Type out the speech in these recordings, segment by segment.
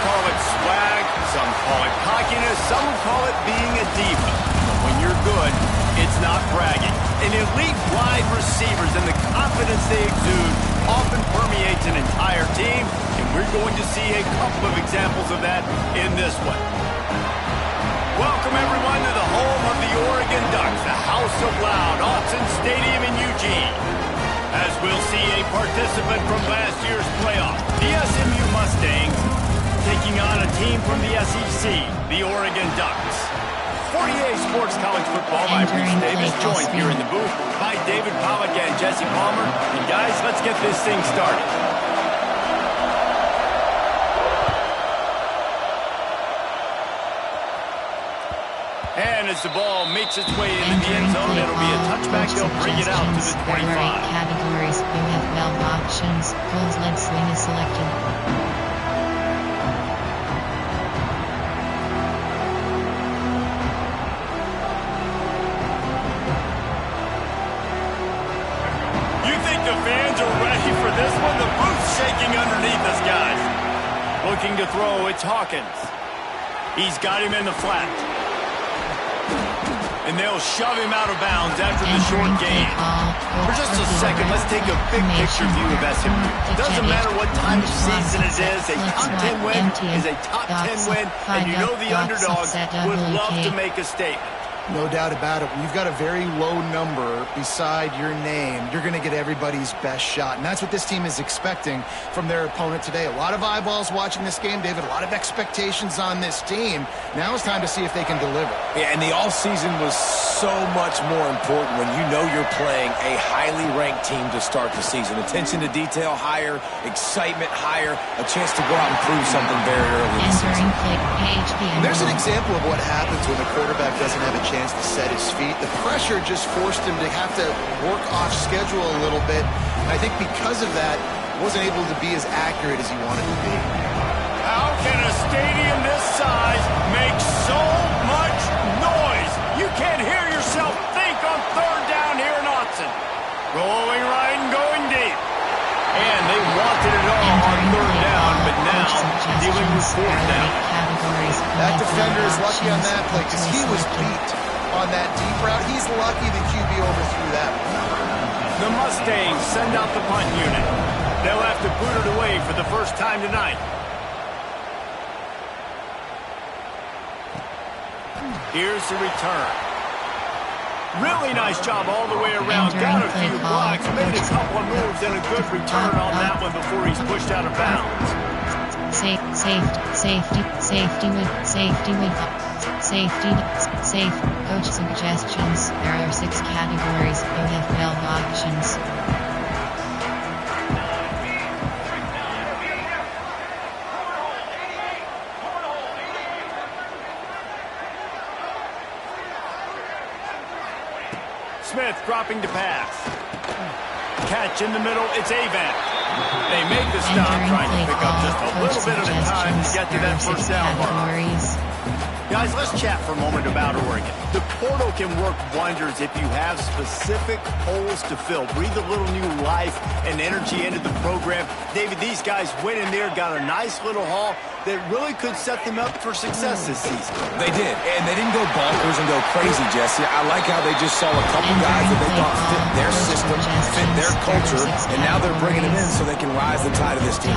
call it swag, some call it cockiness, some would call it being a diva. But when you're good, it's not bragging. And elite wide receivers and the confidence they exude often permeates an entire team, and we're going to see a couple of examples of that in this one. Welcome, everyone, to the home of the Oregon Ducks, the House of Loud, Autzen Stadium in Eugene. As we'll see a participant from last year's playoff, the SMU Mustangs, taking on a team from the SEC, the Oregon Ducks. 48 Sports College Football by Bruce Davis, joined here in the booth by David Pollack and Jesse Palmer. And guys, let's get this thing started. And as the ball makes its way into the end zone, it'll be a touchback. They'll bring it out to the 25. Categories, UFL options, goals led swing is selected. The fans are ready for this one. The booth's shaking underneath us, guys. Looking to throw, it's Hawkins. He's got him in the flat. And they'll shove him out of bounds after the short gain. For just a second, let's take a big picture view of SMU. Doesn't matter what time of season it is, a top 10 win is a top 10 win, and you know the underdogs would love to make a statement. No doubt about it. When you've got a very low number beside your name, you're going to get everybody's best shot. And that's what this team is expecting from their opponent today. A lot of eyeballs watching this game, David. A lot of expectations on this team. Now it's time to see if they can deliver. Yeah, and the offseason was so much more important when you know you're playing a highly ranked team to start the season. Attention to detail higher, excitement higher, a chance to go out and prove something very early in the season. There's an example of what happens when the quarterback doesn't have a chance to set his feet. The pressure just forced him to have to work off schedule a little bit. And I think because of that, wasn't able to be as accurate as he wanted to be. How can a stadium this size make so much noise? You can't hear yourself think on third down here in Autzen. Rolling right and going deep. And they wanted it all on third down, but now dealing with fourth down. That defender is lucky on that play because he was beat on that deep route. He's lucky the QB overthrew that one. The Mustangs send out the punt unit. They'll have to boot it away for the first time tonight. Here's the return. Really nice job all the way around. Got a few blocks, made a couple of moves, and a good return on that one before he's pushed out of bounds. Safe. Coach suggestions. There are 6 categories. UFL options. Smith dropping to pass. Catch in the middle. It's Avant. They make the stop, trying to pick up just a little bit of the time to get to that first down mark. Guys, let's chat for a moment about Oregon. The portal can work wonders if you have specific holes to fill. Breathe a little new life and energy into the program. David, these guys went in there, got a nice little haul that really could set them up for success this season. They did, and they didn't go bonkers and go crazy, Jesse. I like how they just saw a couple guys that they thought fit their system, fit their culture, and now they're bringing them in so they can rise the tide of this team.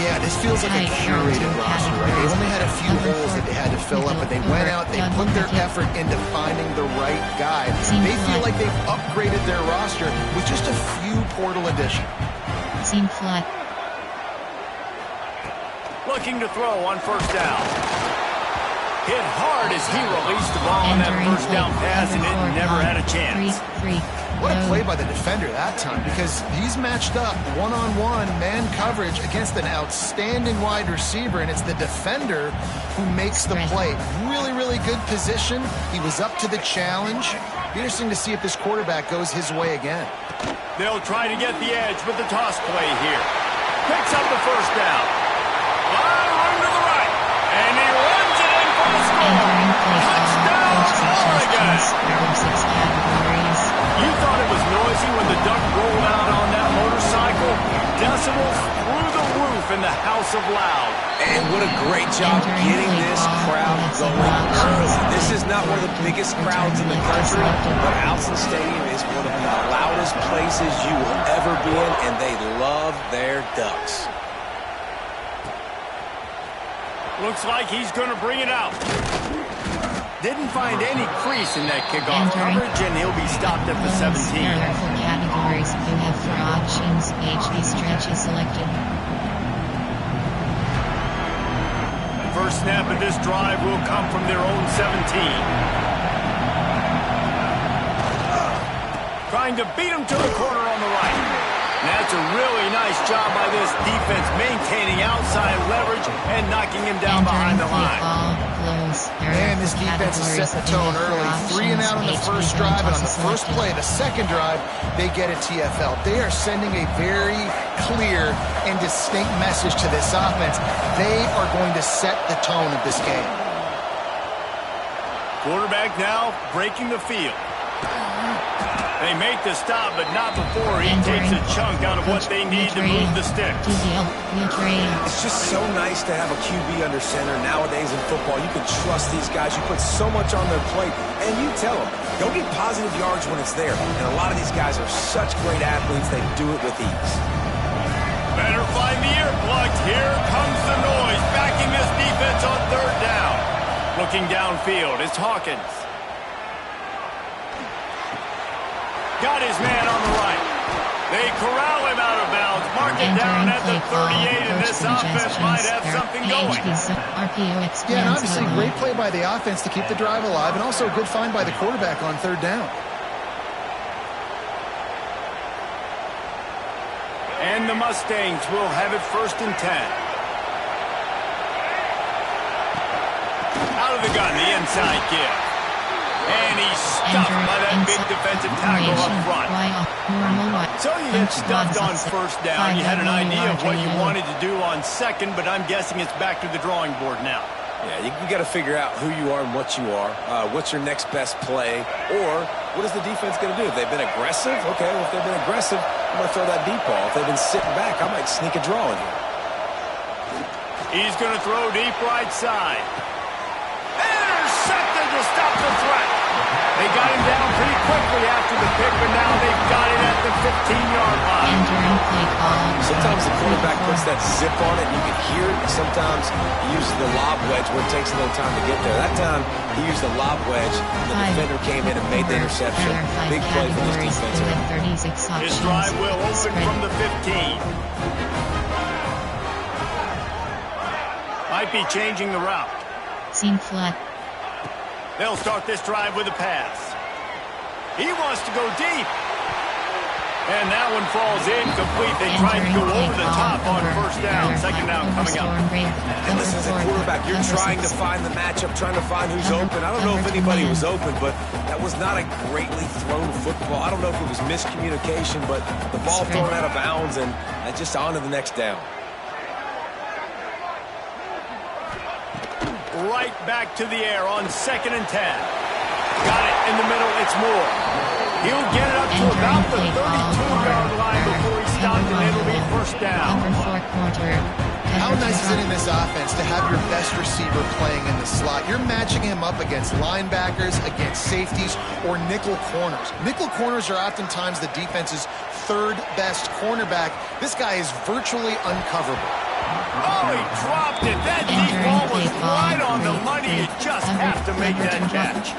Yeah, this feels like a curated roster, right? They only had a few holes that they had to fill up, but they went out, they put their effort into finding the right guy. They feel like they've upgraded their roster with just a few portal additions. Seam flat. Looking to throw on first down. Hit hard as he released the ball on that first down pass, and it never had a chance. What a play by the defender that time, because he's matched up one-on-one man coverage against an outstanding wide receiver, and it's the defender who makes the play. Really, really good position. He was up to the challenge. Be interesting to see if this quarterback goes his way again. They'll try to get the edge with the toss play here. Picks up the first down. Run to the right, and he runs it in for the score. Touchdown, Oregon! You thought it was noisy when the Duck rolled out on that motorcycle? decibels through the roof in the House of Loud. And what a great job getting this crowd going early. This is not one of the biggest crowds in the country, but Alson Stadium is one of the loudest places you will ever be in, and they love their Ducks. Looks like he's going to bring it out. Didn't find any crease in that kickoff coverage, and he'll be stopped at the 17. For categories, you have for options, HD stretch is selected. First snap of this drive will come from their own 17. Trying to beat him to the corner on the right. And that's a really nice job by this defense, maintaining outside leverage and knocking him down behind the line. Man, this defense has set the tone early. 3 and out on the first drive, and on the first play, the second drive, they get a TFL. They are sending a very clear and distinct message to this offense. They are going to set the tone of this game. Quarterback now breaking the field. They make the stop, but not before he takes a chunk out of what they need to move the sticks. It's just so nice to have a QB under center nowadays in football. You can trust these guys. You put so much on their plate, and you tell them, go get positive yards when it's there. And a lot of these guys are such great athletes, they do it with ease. Better find the earplugs. Here comes the noise, backing this defense on third down. Looking downfield, it's Hawkins. Got his man on the right. They corral him out of bounds. Mark it down at the 38, and this offense might have something going. Yeah, and obviously great play by the offense to keep the drive alive, and also a good find by the quarterback on third down. And the Mustangs will have it 1st and 10. Out of the gun, the inside give. And he's stuffed by that big defensive tackle up front. So you get stuffed on first down. You had an idea of what you wanted to do on second, but I'm guessing it's back to the drawing board now. Yeah, you got to figure out who you are and what you are. What's your next best play? Or what is the defense going to do? If they've been aggressive, okay, well, if they've been aggressive, I'm going to throw that deep ball. If they've been sitting back, I might sneak a draw in here. He's going to throw deep right side. Intercepted to stop the threat. They got him down pretty quickly after the pick, but now they've got it at the 15-yard line. Sometimes the quarterback puts that zip on it, and you can hear it. Sometimes he uses the lob wedge where it takes a little time to get there. That time, he used the lob wedge, and the defender came in and made the interception. Big play for this defense. This drive will open from the 15. Might be changing the route. Seam flat. They'll start this drive with a pass. He wants to go deep. And that one falls incomplete. They tried to go over the top on first down. Second down coming up. And listen, as a quarterback, you're trying to find the matchup, trying to find who's open. I don't know if anybody was open, but that was not a greatly thrown football. I don't know if it was miscommunication, but the ball thrown out of bounds and just on to the next down. Right back to the air on 2nd and 10. Got it in the middle. It's Moore. He'll get it up to about the 32-yard line before he stopped, and it'll be first down. How nice is it in this offense to have your best receiver playing in the slot? You're matching him up against linebackers, against safeties, or nickel corners. Nickel corners are oftentimes the defense's 3rd best cornerback. This guy is virtually uncoverable. Oh, he dropped it. That deep ball was right on the money. You just have to make that catch.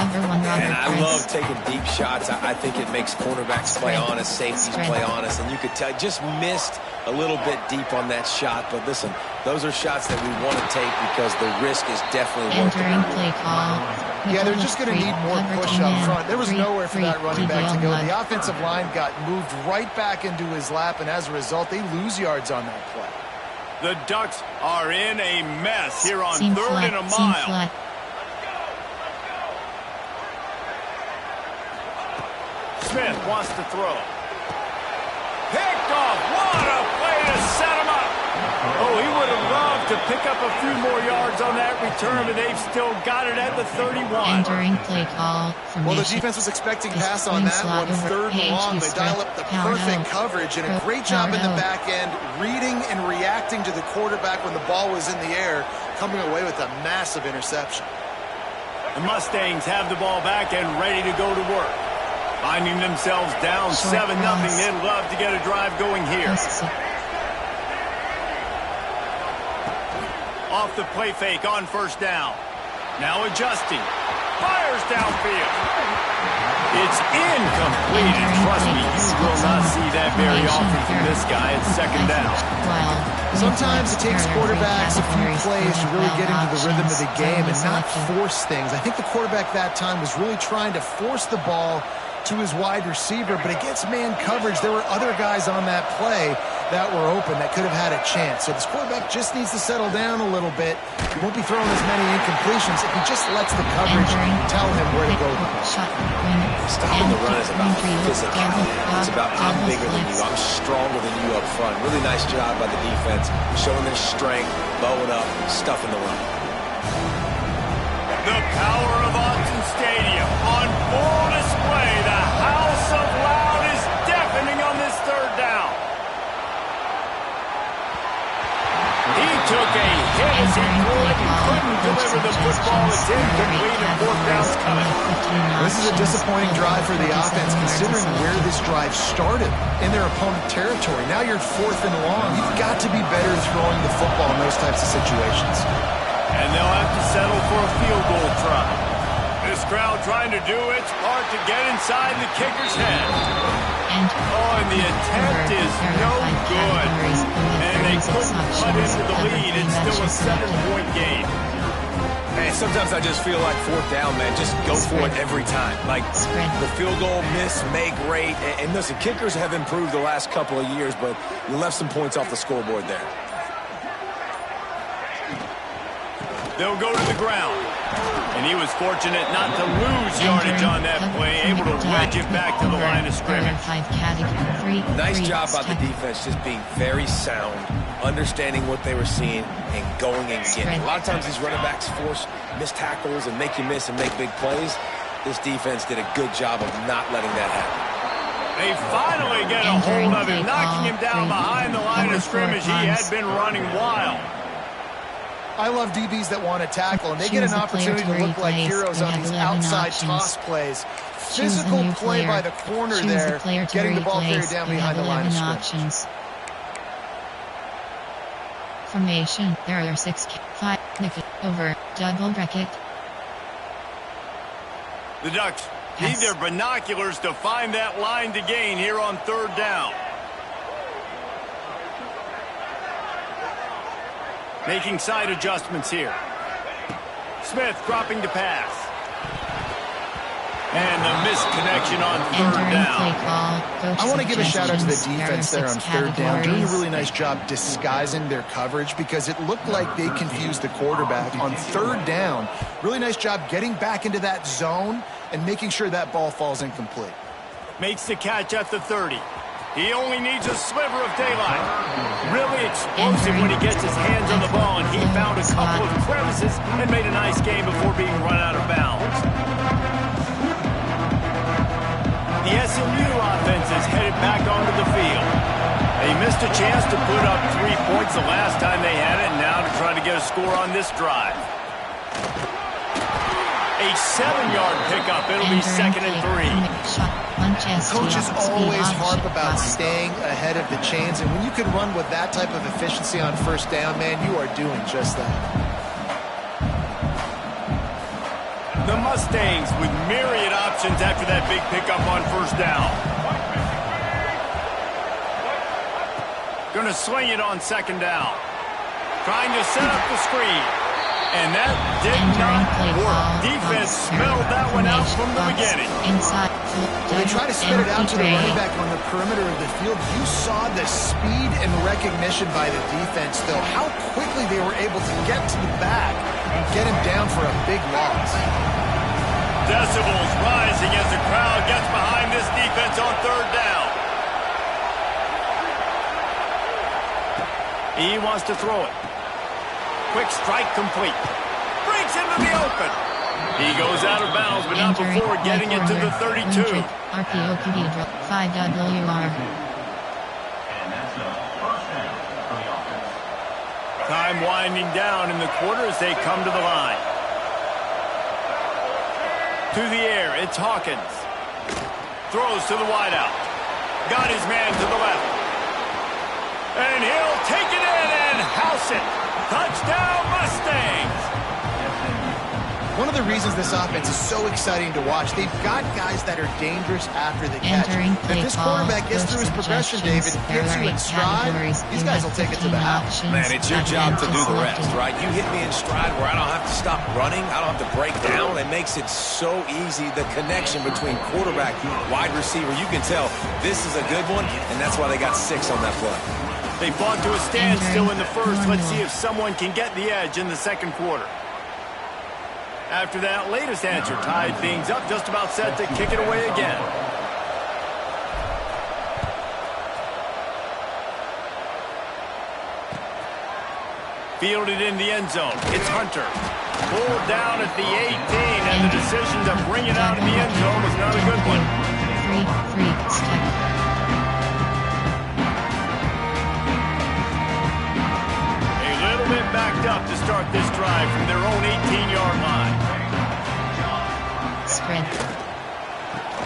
And I love taking deep shots. I think it makes cornerbacks play honest, safeties play honest, and you could tell just missed a little bit deep on that shot. But listen, those are shots that we want to take because the risk is definitely worth it. Yeah, they're just going to need more push up front. There was nowhere for that running back to go. The offensive line got moved right back into his lap, and as a result, they lose yards on that play. The Ducks are in a mess here on 3rd and a mile. Smith wants to throw. Picked off. What a play to set him up. Oh, he would have loved to pick up a few more yards on that return, but they've still got it at the 31. Entering play call. Well, the defense was expecting pass on that one. Third and long. They dial up the perfect coverage and a great job in the back end, reading and reacting to the quarterback when the ball was in the air, coming away with a massive interception. The Mustangs have the ball back and ready to go to work. Finding themselves down 7-0. They'd love to get a drive going here. Off the play fake on first down. Now adjusting. Fires downfield. It's incomplete. And trust me, you will not see that very often from this guy at second down. Sometimes it takes quarterbacks a few plays to really get into the rhythm of the game and not force things. I think the quarterback that time was really trying to force the ball to his wide receiver, but against man coverage, there were other guys on that play that were open that could have had a chance. So this quarterback just needs to settle down a little bit. He won't be throwing as many incompletions if he just lets the coverage tell him where to go. Stopping the run is about physicality. It's about I'm bigger than you, I'm stronger than you up front. Really nice job by the defense, showing their strength, bowing up, stuffing the run. The power of Austin Stadium on full display. The house of loud is deafening on this third down. He took a hit as he threw it and couldn't deliver the football. It's incomplete and fourth down's coming. This is a disappointing drive for the offense considering where this drive started in their opponent territory. Now you're fourth and long. You've got to be better throwing the football in those types of situations. And they'll have to settle for a field goal try. This crowd trying to do its part to get inside the kicker's head. And the attempt is no good. And they couldn't cut into the lead. It's still a 7-point game. Man, sometimes I just feel like fourth down, man. Just go for it every time. Like the field goal miss, make rate. And listen, kickers have improved the last couple of years, but you left some points off the scoreboard there. They'll go to the ground. And he was fortunate not to lose yardage on that play, able to wedge it back to the line of scrimmage. Nice job by the defense, just being very sound, understanding what they were seeing, and going and getting. A lot of times these running backs force missed tackles and make you miss and make big plays. This defense did a good job of not letting that happen. They finally get a hold of him, knocking him down behind the line of scrimmage. He had been running wild. I love DBs that want to tackle, and they get an opportunity to look like heroes on these outside toss plays. Physical play by the corner there, getting the ball carried down behind the line of scrimmage. Formation, there are 6, 5, nickel, over, double bracket. The Ducks need their binoculars to find that line to gain here on third down. Making side adjustments here. Smith dropping to pass. And the missed connection on third down. I want to give a shout out to the defense there on third down, doing a really nice job disguising their coverage because it looked like they confused the quarterback on third down. Really nice job getting back into that zone and making sure that ball falls incomplete. Makes the catch at the 30. He only needs a sliver of daylight. Really explosive when he gets his hands on the ball, and he found a couple of crevices and made a nice game before being run out of bounds. The SMU offense is headed back onto the field. They missed a chance to put up 3 points the last time they had it, and now to try to get a score on this drive. A 7-yard pickup. It'll be 2nd and 3. Coaches always harp about staying ahead of the chains, and when you can run with that type of efficiency on first down, man, you are doing just that. The Mustangs with myriad options after that big pickup on first down. Gonna swing it on 2nd down. Trying to set up the screen. And that did not work. Defense smelled that one out from the beginning. When they try to spit it out to the running back on the perimeter of the field, you saw the speed and recognition by the defense, though, how quickly they were able to get to the back and get him down for a big loss. Decibels rising as the crowd gets behind this defense on third down. He wants to throw it. Quick strike complete. Breaks into the open. He goes out of bounds, but not before getting it to the 32. RPO Cathedral 5WR. Time winding down in the quarter as they come to the line. To the air, it's Hawkins. Throws to the wideout. Got his man to the left. And he'll take it in and house it. Touchdown Mustangs! One of the reasons this offense is so exciting to watch, they've got guys that are dangerous after the catch. If this quarterback gets through his progression, David, gives you in stride, these guys will take it to the house. Man, it's your job to do the rest, right? You hit me in stride where I don't have to stop running. I don't have to break down. It makes it so easy, the connection between quarterback, wide receiver. You can tell this is a good one, and that's why they got 6 on that play. They fought to a standstill in the first. Let's see if someone can get the edge in the second quarter. After that latest answer tied things up, just about set to kick it away again. Fielded in the end zone. It's Hunter. Pulled down at the 18, and the decision to bring it out of the end zone was not a good one. Free step. A little bit backed up to start this drive from their own 18-yard line. Spread.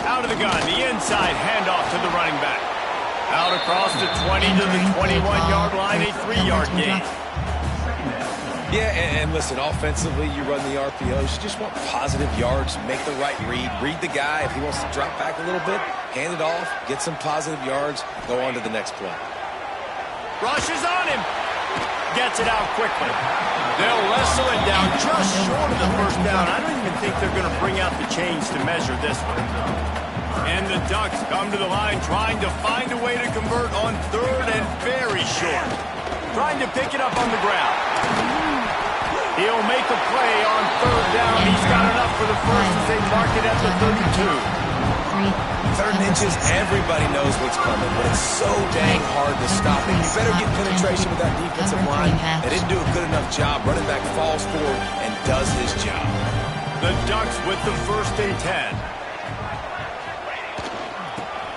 Out of the gun, the inside handoff to the running back. Out across the 20 to the 21-yard line, a 3-yard gain. Yeah, and listen, offensively, you run the RPOs. You just want positive yards, make the right read the guy. If he wants to drop back a little bit, hand it off, get some positive yards, go on to the next play. Rushes on him. Gets it out quickly. They'll wrestle it down just short of the first down. I don't even think they're going to bring out the chains to measure this one. And the Ducks come to the line trying to find a way to convert on third and very short. Trying to pick it up on the ground. He'll make a play on third down. He's got enough for the first as they mark it at the 32. Third and inches, everybody knows what's coming, but it's so dang hard to stop it. You better get penetration with that defensive line. They didn't do a good enough job. Running back falls forward and does his job. The Ducks with the 1st and 10.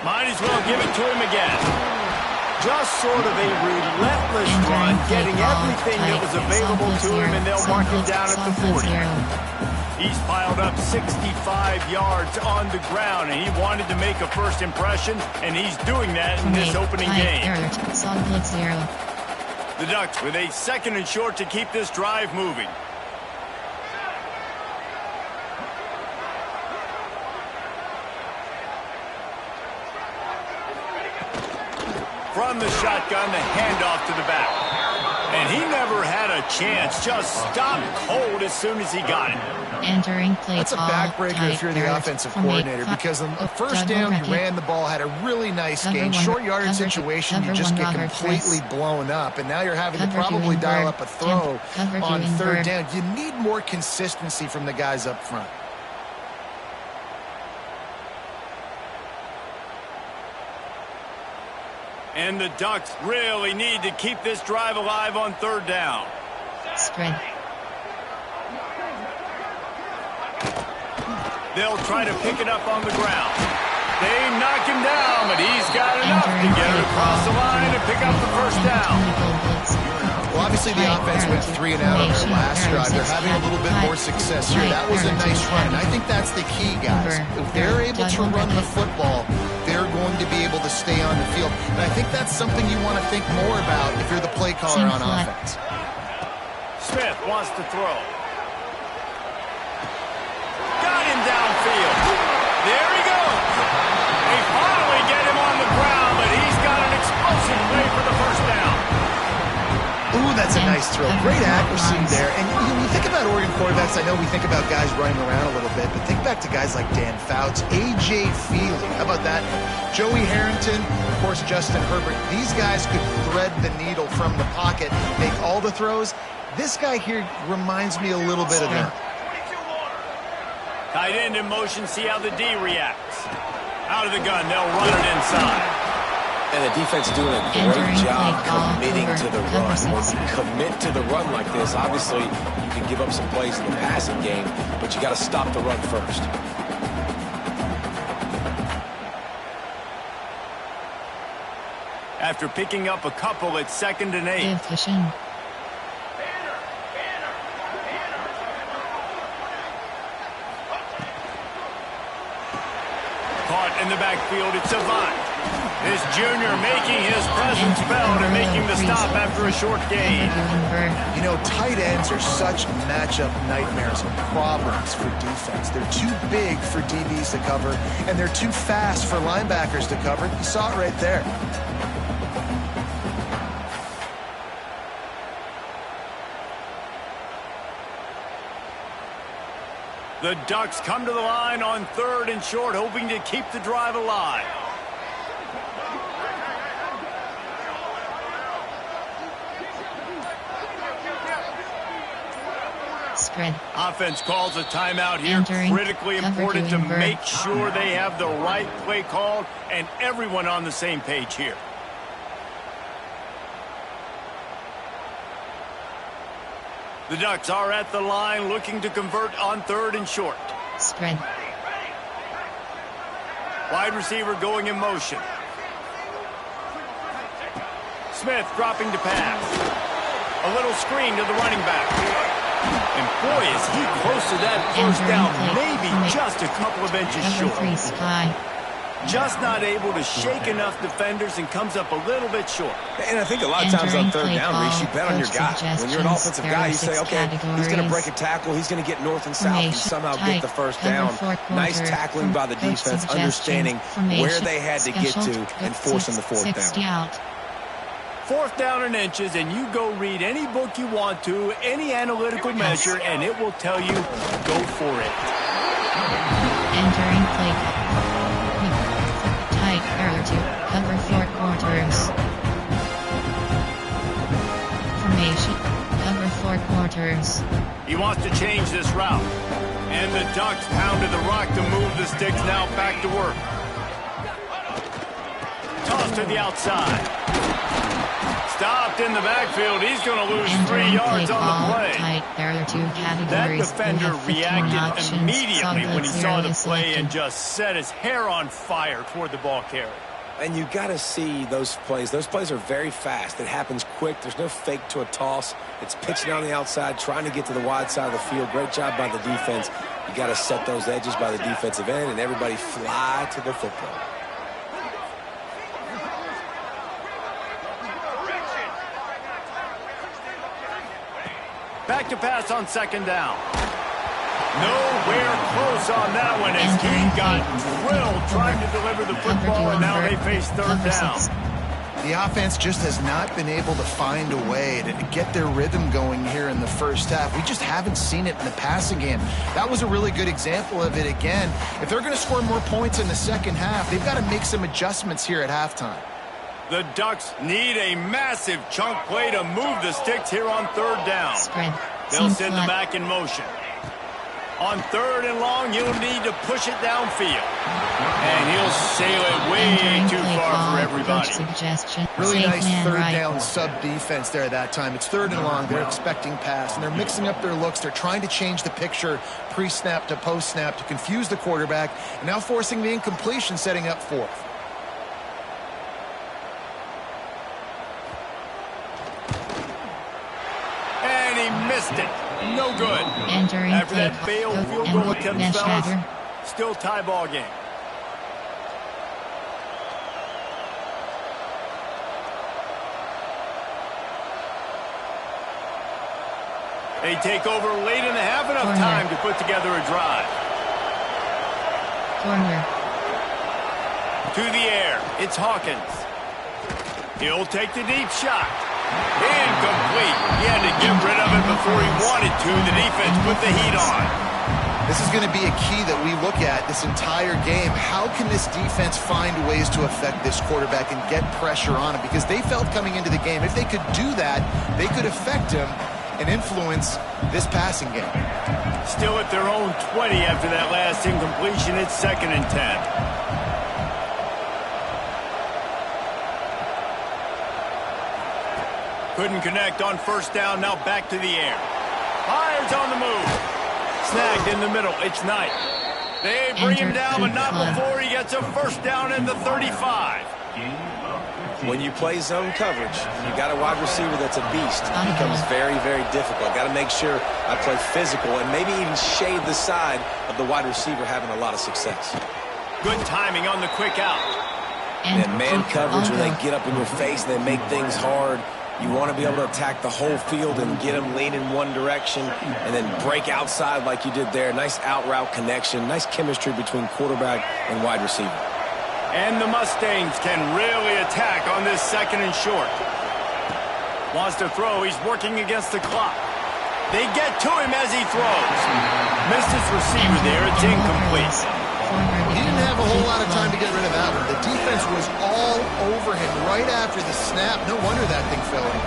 Might as well give it to him again. Just sort of a relentless run, getting everything that was available to him, and they'll mark him down at the 40. He's piled up 65 yards on the ground, and he wanted to make a first impression, and he's doing that in this opening game. The Ducks with a 2nd and short to keep this drive moving. From the shotgun, the handoff to the back. And he never had a chance, just stopped cold as soon as he got it. Entering play. That's a backbreaker if you're the offensive coordinator, because on the first down you ran the ball, had a really nice gain. Short yardage situation, you just get completely blown up, and now you're having to probably dial up a throw on third down. You need more consistency from the guys up front. And the Ducks really need to keep this drive alive on third down. Spread. They'll try to pick it up on the ground. They knock him down, but he's got enough to get it across the line and pick up the first down. Well, obviously the offense went 3 and out on their last drive. They're having a little bit more success here. That was a nice run, and I think that's the key, guys. If they're able to run the football, they're going to be able to stay on the field. And I think that's something you want to think more about if you're the play caller on offense. Smith wants to throw. Got him downfield. There he goes. They finally get him on the ground, but he's got an explosive play for the first down. Ooh, that's a nice throw. Great accuracy there. And when you think about Oregon quarterbacks, I know we think about guys running around a little bit, but think back to guys like Dan Fouts, A.J. Feely. How about that? Joey Harrington, of course, Justin Herbert. These guys could thread the needle from the pocket, make all the throws. This guy here reminds me a little bit of them. Tight end in motion, see how the D reacts. Out of the gun, they'll run it inside. And the defense doing a great job committing to the run. When you commit to the run like this, obviously you can give up some plays in the passing game, but you got to stop the run first. After picking up a couple, it's 2nd and 8. Caught in the backfield, it's Avant. This junior making his presence felt and making the stop after a short gain. You know, tight ends are such matchup nightmares and problems for defense. They're too big for DBs to cover, and they're too fast for linebackers to cover. You saw it right there. The Ducks come to the line on 3rd and short, hoping to keep the drive alive. Spread. Offense calls a timeout here. Critically important to make sure they have the right play called and everyone on the same page here. The Ducks are at the line looking to convert on 3rd and short. Spread. Wide receiver going in motion. Smith dropping to pass. A little screen to the running back. And boy, is he close to that first down, maybe just a couple of inches short. Just not able to shake enough defenders and comes up a little bit short. And I think a lot of times on 3rd down, Reese, you bet on your guy. When you're an offensive guy, you say, okay, he's going to break a tackle, he's going to get north and south and somehow get the first down. Nice tackling by the defense, understanding where they had to get to and forcing the 4th down. 4th down and inches, and you go read any book you want to, any analytical measure, and it will tell you, go for it. Entering play. Tight error to cover 4 quarters. Formation. Cover 4 quarters. He wants to change this route. And the Ducks pounded the rock to move the sticks now back to work. Toss to the outside. Stopped in the backfield. He's going to lose 3 yards on the play. That defender reacted immediately when he saw the play and just set his hair on fire toward the ball carrier. And you got to see those plays. Those plays are very fast. It happens quick. There's no fake to a toss. It's pitching on the outside, trying to get to the wide side of the field. Great job by the defense. You got to set those edges by the defensive end, and everybody fly to the football. Back to pass on 2nd down. Nowhere close on that one as he got drilled trying to deliver the football, and now they face 3rd down. The offense just has not been able to find a way to get their rhythm going here in the first half. We just haven't seen it in the passing game. That was a really good example of it again. If they're going to score more points in the second half, they've got to make some adjustments here at halftime. The Ducks need a massive chunk play to move the sticks here on 3rd down. They'll send the back in motion. On 3rd and long, he'll need to push it downfield. And he'll sail it way too far for everybody. Really nice 3rd down sub-defense there that time. It's 3rd and long. They're expecting pass, and they're mixing up their looks. They're trying to change the picture pre-snap to post-snap to confuse the quarterback, and now forcing the incompletion, setting up 4th. Missed it. No good. After that failed field goal attempt, fellas, still tie ball game. They take over late in the half, enough time to put together a drive. To the air. It's Hawkins. He'll take the deep shot. Incomplete. He had to get rid of it before he wanted to. The defense put the heat on. This is going to be a key that we look at this entire game. How can this defense find ways to affect this quarterback and get pressure on him? Because they felt coming into the game, if they could do that, they could affect him and influence this passing game. Still at their own 20 after that last incompletion. It's 2nd and 10. Couldn't connect on first down, now back to the air. Fires on the move. Snagged in the middle, it's Knight. They bring him down, but not before he gets a first down at the 35. When you play zone coverage, you got a wide receiver that's a beast. It becomes very, very difficult. Got to make sure I play physical and maybe even shade the side of the wide receiver having a lot of success. Good timing on the quick out. And man coverage, when they get up in your face and they make things hard, you want to be able to attack the whole field and get them lean in one direction and then break outside like you did there. Nice out route connection, nice chemistry between quarterback and wide receiver. And the Mustangs can really attack on this second and short. Wants to throw, he's working against the clock. They get to him as he throws. Missed his receiver there, it's incomplete. He didn't have a whole lot of time to get rid of that one. The defense was all over him right after the snap. No wonder that thing fell in.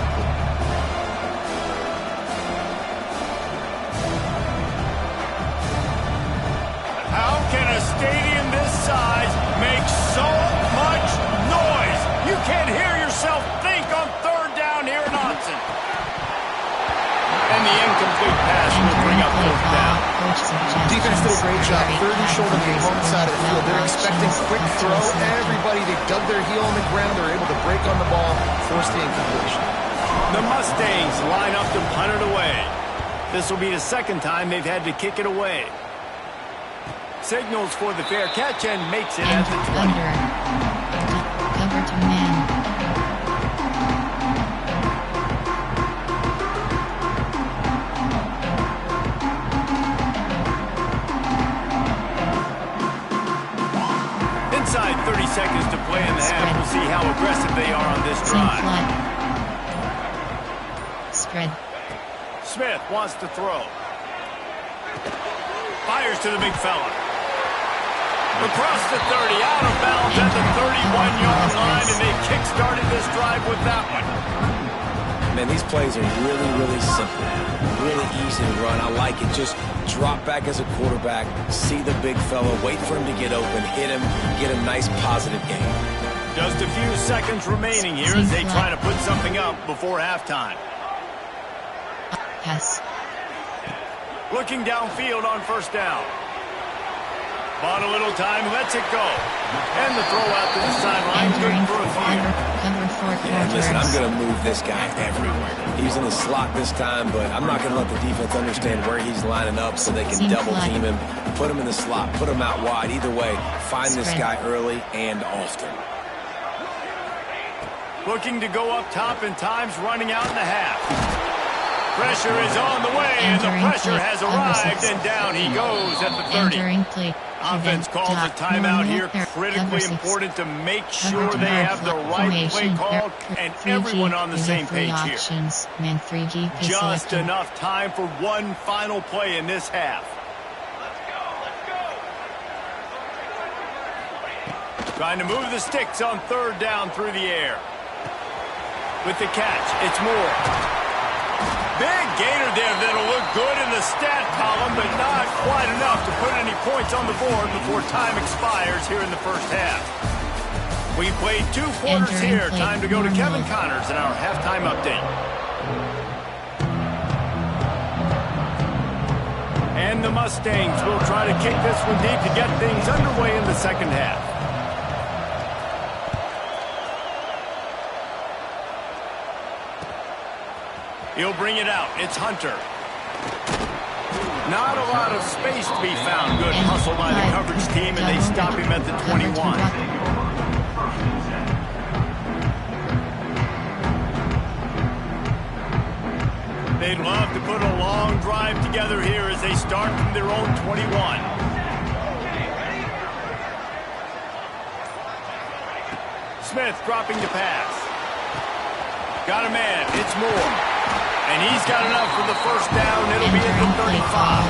How can a stadium this size make so much noise? You can't hear yourself think on third down here in Austin. And the incomplete pass will bring up fourth down. Defense did a great job. Third and short on the opponent's side of the field. They're expecting quick throw. Everybody, they dug their heel on the ground. They're able to break on the ball, force the incompletion. The Mustangs line up to punt it away. This will be the second time they've had to kick it away. Signals for the fair catch and makes it at the 20. Cover to man. Inside 30 seconds to play in the half. We'll see how aggressive they are on this drive. Spread. Smith wants to throw. Fires to the big fella. Across the 30, out of bounds at the 31-yard line, and they kick-started this drive with that one. Man, these plays are really, really simple. Really easy to run. I like it. Just drop back as a quarterback, see the big fella, wait for him to get open, hit him, get a nice positive gain. Just a few seconds remaining here as they try to put something up before halftime. Pass. Looking downfield on first down. Bought a little time, lets it go. And the throw out to the sideline, good for a few. Yeah, listen, I'm going to move this guy everywhere. He's in the slot this time, but I'm not going to let the defense understand where he's lining up so they can double team him. Put him in the slot, put him out wide. Either way, find this guy early and often. Looking to go up top and time's running out in the half. Pressure is on the way, and the pressure has arrived, and down he goes at the 30. Offense calls a timeout here, critically important to make sure they have the right play called and everyone on the same page here. Just enough time for one final play in this half. Trying to move the sticks on third down through the air. With the catch, it's Moore. Big gainer there that'll look good in the stat column, but not quite enough to put any points on the board before time expires here in the first half. We played 2 quarters here. Time to go to Kevin Connors in our halftime update. And the Mustangs will try to kick this one deep to get things underway in the second half. He'll bring it out. It's Hunter. Not a lot of space to be found. Good hustle by the coverage team, and they stop him at the 21. They'd love to put a long drive together here as they start from their own 21. Smith dropping the pass. Got a man. It's Moore. And he's got enough for the first down. It'll be at the 35.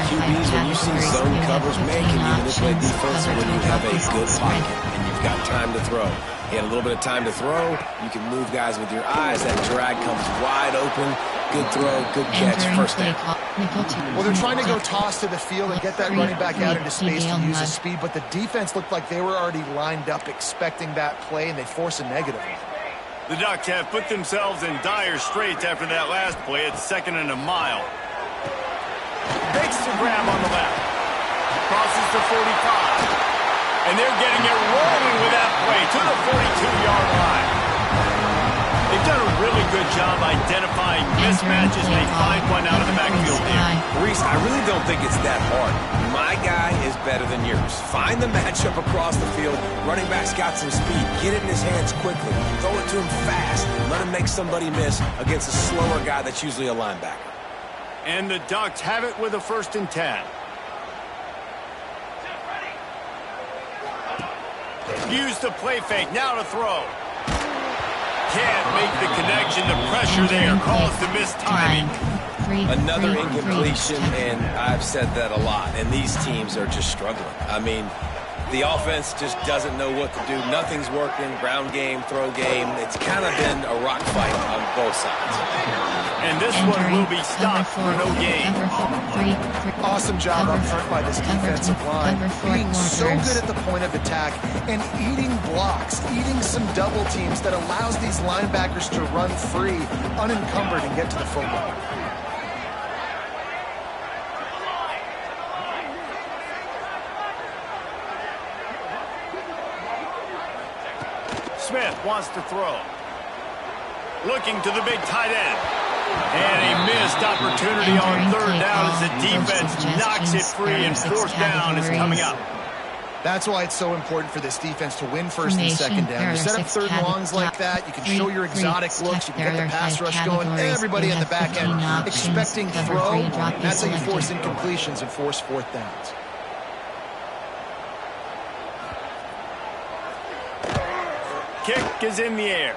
QBs, when you see zone covers, man, can you manipulate defense when you have a good pocket and you've got time to throw. He had a little bit of time to throw. You can move guys with your eyes. That drag comes wide open. Good throw, good catch, first down. Well, they're trying to go toss to the field and get that running back out into space to use his speed, but the defense looked like they were already lined up expecting that play, and they force a negative. The Ducks have put themselves in dire straits after that last play. It's 2nd and a mile. Makes the grab on the left. Crosses the 45. And they're getting it rolling with that play to the 42-yard line. They've done a really good job identifying mismatches, and they find one out of the backfield here. Reese, I really don't think it's that hard. My guy is better than yours. Find the matchup across the field. Running back's got some speed. Get it in his hands quickly. Throw it to him fast. Let him make somebody miss against a slower guy that's usually a linebacker. And the Ducks have it with a 1st and 10. Use the play fake. Now to throw. Can't make the connection. The pressure there caused the missed timing. Another incompletion, and I've said that a lot, and these teams are just struggling. I mean, the offense just doesn't know what to do. Nothing's working. Ground game, throw game. It's kind of been a rock fight on both sides. And this one will be stopped for no gain. Awesome job up front by this defensive line. Being so good at the point of attack and eating blocks, eating some double teams that allows these linebackers to run free, unencumbered, and get to the football. Smith wants to throw. Looking to the big tight end. And a missed opportunity on 3rd down as the defense knocks it free, and 4th down is coming up. That's why it's so important for this defense to win 1st and 2nd down. You set up 3rd and longs like that, you can show your exotic looks, you can get the pass rush going, everybody in the back end expecting throw. That's how you force incompletions and force 4th downs. Kick is in the air.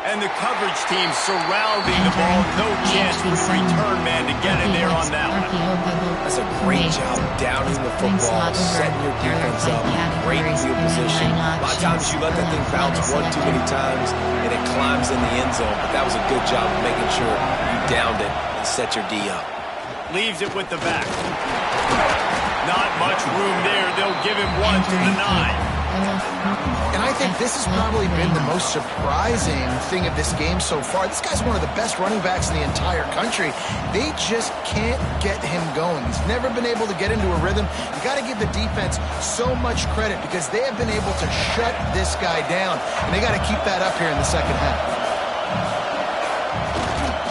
And the coverage team surrounding the ball. No chance for the return man to get in there on that one. That's a great job downing the football, setting your defense up, great field position. A lot of times you let that thing bounce one too many times and it climbs in the end zone, but that was a good job of making sure you downed it and set your D up. Leaves it with the back. Not much room there. They'll give him one to the 9. And I think this has probably been the most surprising thing of this game so far. This guy's one of the best running backs in the entire country. They just can't get him going. He's never been able to get into a rhythm. You got to give the defense so much credit because they have been able to shut this guy down. And they got to keep that up here in the 2nd half.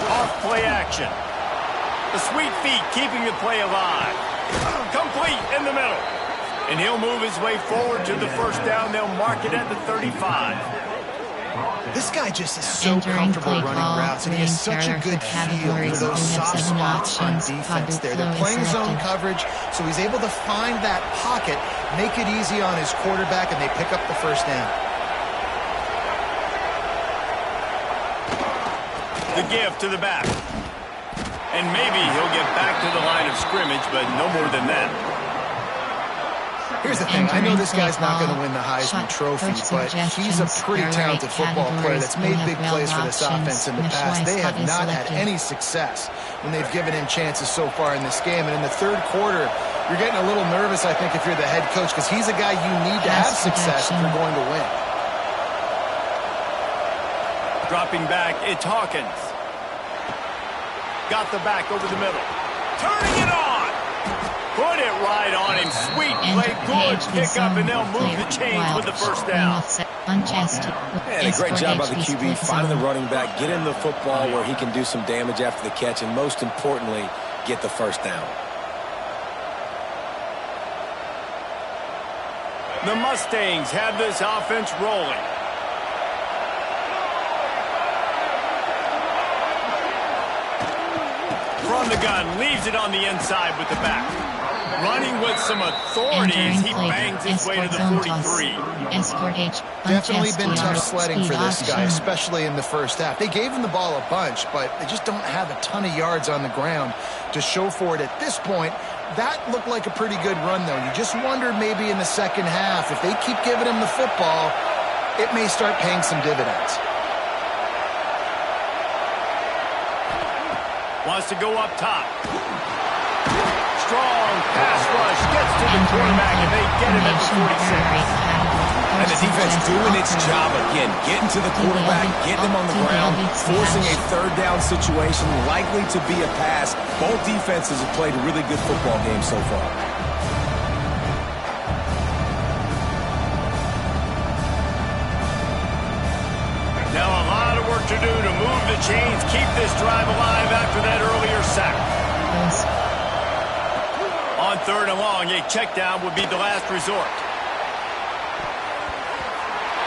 Off play action. The sweet feet keeping the play alive. Complete in the middle. And he'll move his way forward to the 1st down. They'll mark it at the 35. This guy just is so comfortable running routes, and he has such a good feel for those soft spots on defense there. They're playing zone coverage, so he's able to find that pocket, make it easy on his quarterback, and they pick up the 1st down. The give to the back. And maybe he'll get back to the line of scrimmage, but no more than that. Here's the thing, I know this guy's not going to win the Heisman Trophy, but he's a pretty talented football player that's made big plays for this offense in the past. They have not had any success when they've given him chances so far in this game. And in the 3rd quarter, you're getting a little nervous, I think, if you're the head coach, because he's a guy you need to have success if you're going to win. Dropping back, it's Hawkins. Got the back over the middle. Turning it on! Put it right on him. Sweet play. Good pickup, and they'll move the chains with the 1st down. And a great job by the QB finding the running back, get him the football where he can do some damage after the catch, and most importantly, get the 1st down. The Mustangs have this offense rolling. From the gun, leaves it on the inside with the back. Running with some authority as he bangs his way to the 43. Definitely been tough sledding for this guy, especially in the 1st half. They gave him the ball a bunch, but they just don't have a ton of yards on the ground to show for it at this point. That looked like a pretty good run, though. You just wonder maybe in the 2nd half, if they keep giving him the football, it may start paying some dividends. Wants to go up top. strong pass rush gets to the quarterback, and they get him at the 46. And the defense doing its job again, getting to the quarterback, getting him on the ground, forcing a third down situation, likely to be a pass. Both defenses have played a really good football game so far. Now a lot of work to do to move the chains, keep this drive alive after that earlier sack. On 3rd and long, a check down would be the last resort.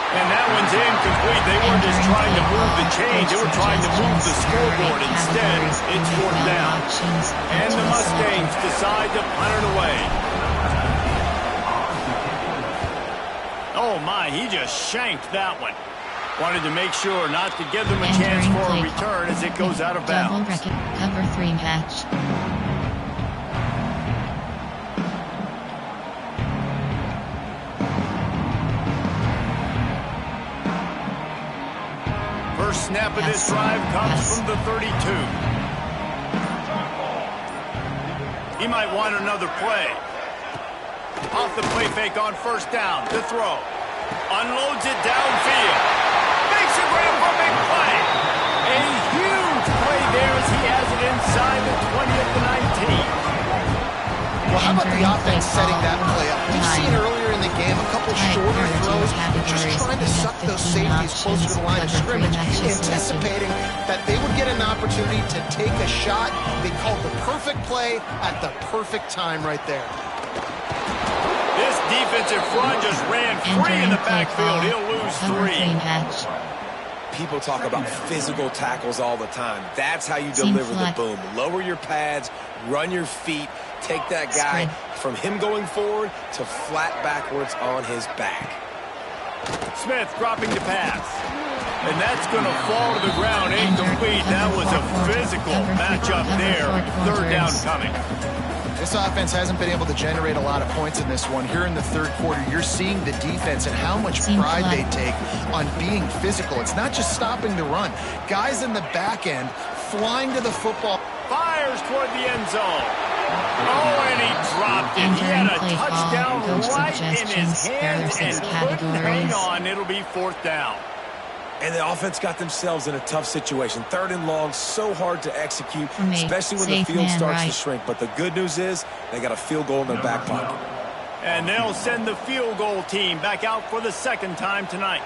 And that one's incomplete. They weren't just trying to move the chains. They were trying to move the scoreboard. Instead, it's 4th down. And the Mustangs decide to punt it away. Oh, my, he just shanked that one. Wanted to make sure not to give them a chance for a return as it goes out of bounds. Cover 3 match. First snap of this drive comes from the 32. He might want another play. Off the play fake on 1st down. To throw. Unloads it downfield. Makes a grab for a big play. A huge play there as he has it inside the 20 at the 19. Well, how about the offense setting that play up? We've seen earlier in the game a couple shorter throws, just trying to suck those safeties closer to the line of scrimmage, anticipating that they would get an opportunity to take a shot. They called the perfect play at the perfect time right there. This defensive front just ran free in the backfield. He'll lose 3. People talk about physical tackles all the time. That's how you deliver the boom. Lower your pads, run your feet, take that guy from him going forward to flat backwards on his back. Smith dropping to pass. And that's going to fall to the ground incomplete. That was a physical matchup there. 3rd down coming. This offense hasn't been able to generate a lot of points in this one. Here in the 3rd quarter, you're seeing the defense and how much pride they take on being physical. It's not just stopping the run. Guys in the back end flying to the football. Fires toward the end zone. Oh, and he dropped it. He had a touchdown right in his hands and couldn't hang on. It'll be 4th down. And the offense got themselves in a tough situation. 3rd and long, so hard to execute, especially when the field starts to shrink. But the good news is they got a field goal in their back pocket. And they'll send the field goal team back out for the 2nd time tonight.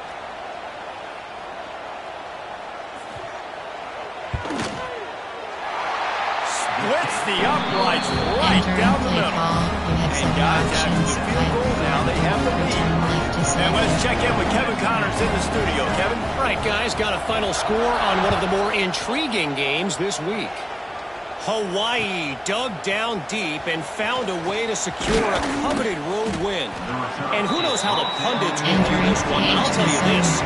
Splits the uprights right down the middle. And guys, after the field goal, now they have the lead. And let's check in with Kevin Connors in the studio. Kevin? All right, guys, got a final score on one of the more intriguing games this week. Hawaii dug down deep and found a way to secure a coveted road win. And who knows how the pundits will view this one, but I'll tell you this.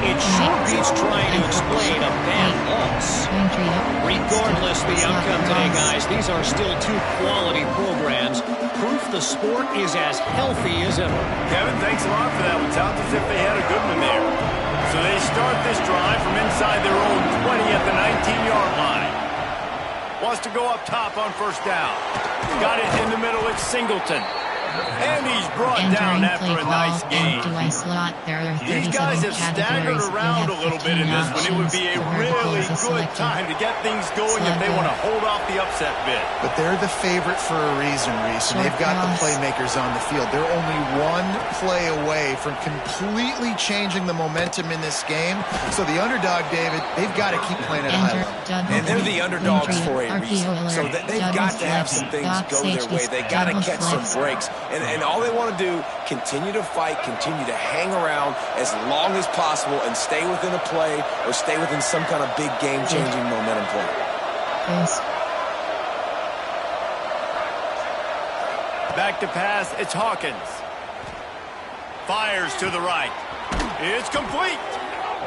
It sure beats trying to explain a bad loss. Regardless the outcome today, guys, these are still 2 quality programs. Proof the sport is as healthy as ever. Kevin, thanks a lot for that one. Sounds as if they had a good one there. So they start this drive from inside their own 20 at the 19-yard line. Wants to go up top on 1st down. Got it in the middle. It's Singleton. And he's brought down after a nice game. These guys have staggered around a little bit in this one. It would be a really good time to get things going if they want to hold off the upset bid. But they're the favorite for a reason, Reese, and they've got the playmakers on the field. They're only 1 play away from completely changing the momentum in this game. So the underdog, David, they've got to keep playing at a high level. And they're the underdogs for a reason. So they've got to have some things go their way. They got to catch some breaks. And all they want to do, continue to fight, continue to hang around as long as possible and stay within a play or stay within some kind of big game-changing momentum play. Back to pass, it's Hawkins. Fires to the right. It's complete.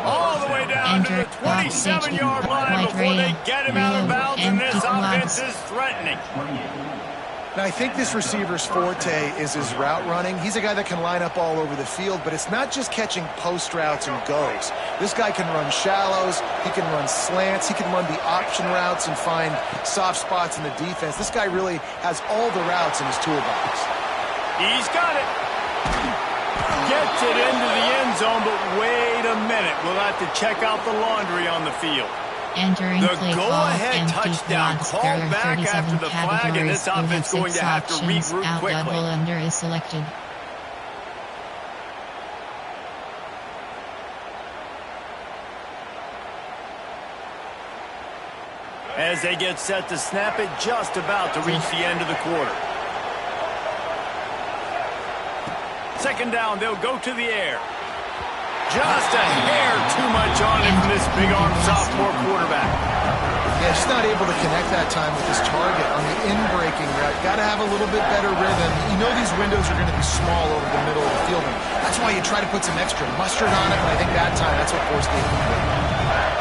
All the way down to the 27-yard line before they get him out of bounds, and this offense is threatening. Now, I think this receiver's forte is his route running. He's a guy that can line up all over the field, but it's not just catching post routes and goes. This guy can run shallows, he can run slants, he can run the option routes and find soft spots in the defense. This guy really has all the routes in his toolbox. He's got it. Gets it into the end zone, but wait a minute. We'll have to check out the laundry on the field. Entering The play call, go-ahead empty touchdown quads. called There are back 37 after the flag, and this categories. We have offense going 6 to have to options. regroup Out quickly. double under is selected. As they get set to snap it, just about to reach the end of the quarter. Second down, they'll go to the air. Just a hair too much on him from this big-arm sophomore quarterback. Yeah, just not able to connect that time with his target on the in-breaking route. Got to have a little bit better rhythm. You know these windows are going to be small over the middle of the field. And that's why you try to put some extra mustard on it, but I think that time that's what forced the incomplete.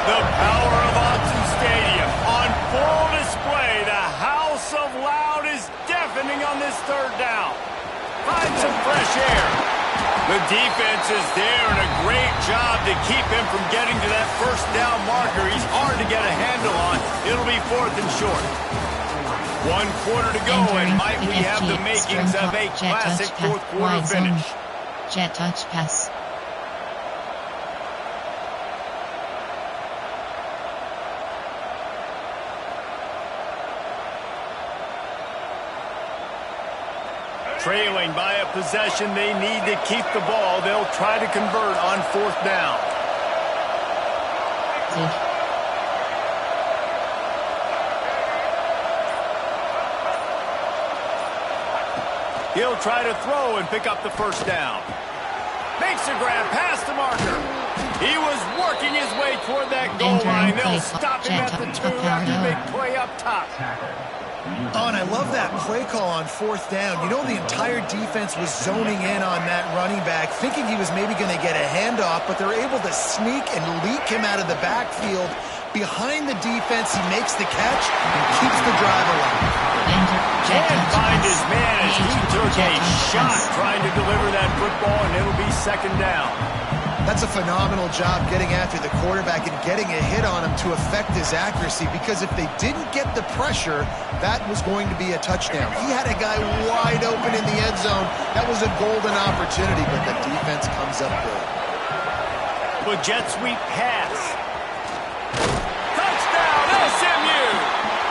The power of Autzen Stadium on full display. The house of loud is deafening on this third down. Find some fresh air. The defense is there, and a great job to keep him from getting to that first down marker. He's hard to get a handle on. It'll be 4th and short. 1 quarter to go, and might we have the makings of a classic fourth quarter finish. Jet touch pass. Trailing by a possession, they need to keep the ball. They'll try to convert on 4th down. He'll try to throw and pick up the first down. Makes a grab past the marker. He was working his way toward that goal line. They'll stop him at the 2 after the big play up top. Oh, and I love that play call on 4th down. You know, the entire defense was zoning in on that running back, thinking he was maybe going to get a handoff, but they're able to sneak and leak him out of the backfield. Behind the defense, he makes the catch and keeps the drive alive. Can't find his man as he took a shot trying to deliver that football, and it'll be 2nd down. That's a phenomenal job getting after the quarterback and getting a hit on him to affect his accuracy, because if they didn't get the pressure, that was going to be a touchdown. He had a guy wide open in the end zone. That was a golden opportunity, but the defense comes up big. With jet sweep pass. Touchdown, SMU!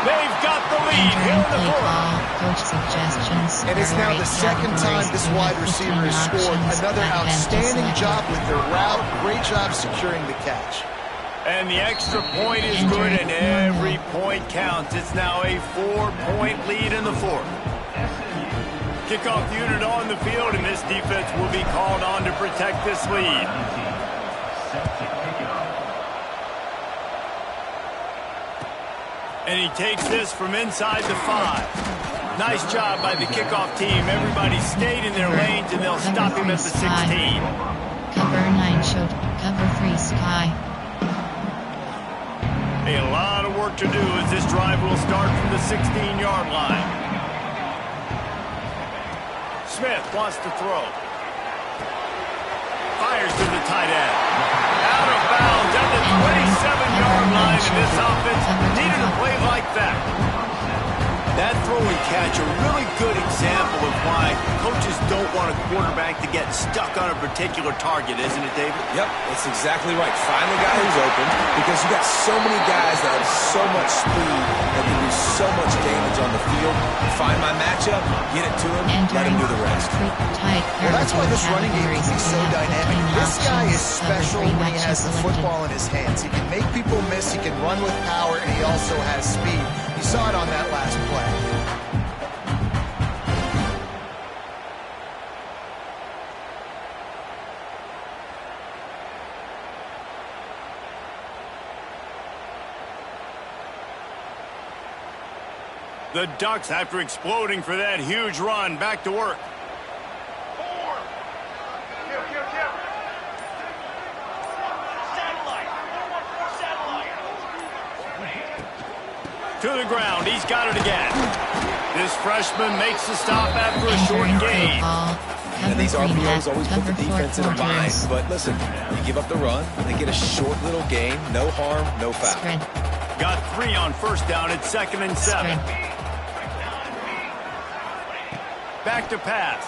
They've got the lead here in the fourth. Coach suggestions. And it's now the 2nd time this wide receiver has scored. Another outstanding job with the route. Great job securing the catch. And the extra point is good, and every point counts. It's now a 4-point lead in the 4th. Kickoff unit on the field, and this defense will be called on to protect this lead. And he takes this from inside the 5. Nice job by the kickoff team. Everybody stayed in their lanes, and they'll stop him at the 16. Cover 9 showed. Cover 3 sky. A lot of work to do as this drive will start from the 16-yard line. Smith wants to throw. Fires to the tight end. Out of bounds at the 27-yard line, and this offense needed a play like that. That throw and catch, a really good example of why coaches don't want a quarterback to get stuck on a particular target, isn't it, David? Yep, that's exactly right. Find the guy who's open, because you got so many guys that have so much speed that can do so much damage on the field. Find my matchup, get it to him, let him do the rest. Well, that's why this running game can be so dynamic. This guy is special when he has the football in his hands. He can make people miss, he can run with power, and he also has speed. You saw it on that last play. The Ducks, after exploding for that huge run, back to work. To the ground. He's got it again. This freshman makes the stop after a short gain. And these RPOs always put the defense in a bind. But listen, you give up the run, they get a short little gain. No harm, no foul. Spread. Got 3 on first down. It's 2nd and 7. Back to pass.